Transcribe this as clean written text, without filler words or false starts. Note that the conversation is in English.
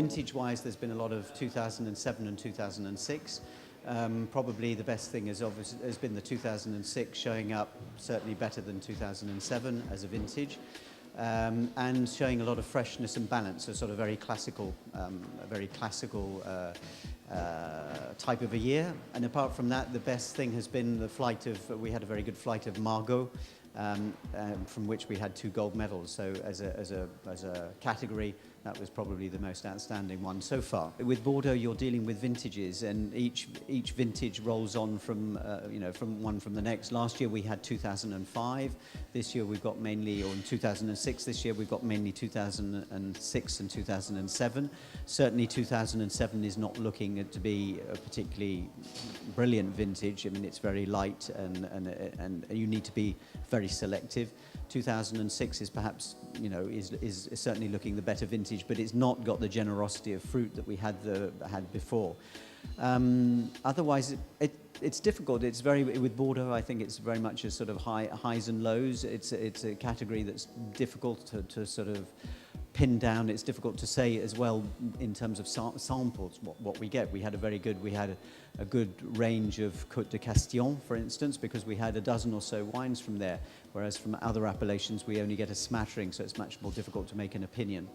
Vintage-wise, there's been a lot of 2007 and 2006. Probably the best thing has been the 2006 showing up certainly better than 2007 as a vintage. And showing a lot of freshness and balance, a sort of very classical type of a year. And apart from that, the best thing has been the flight of, we had a very good flight of Margaux, from which we had 2 gold medals. So as a category, that was probably the most outstanding one so far. With Bordeaux, you're dealing with vintages, and each vintage rolls on from from the next. Last year we had 2005. This year we've got mainly, or in 2006. This year we've got mainly 2006 and 2007. Certainly 2007 is not looking to be a particularly brilliant vintage. I mean, it's very light, and you need to be very selective. 2006 is perhaps, is certainly looking the better vintage, but it's not got the generosity of fruit that we had before. Otherwise, it's difficult. It's with Bordeaux, I think it's very much a sort of highs and lows. It's a category that's difficult to sort of pin down. It's difficult to say as well in terms of samples what we get. We had a good range of Côte de Castillon, for instance, because we had a dozen or so wines from there, whereas from other appellations we only get a smattering, so it's much more difficult to make an opinion.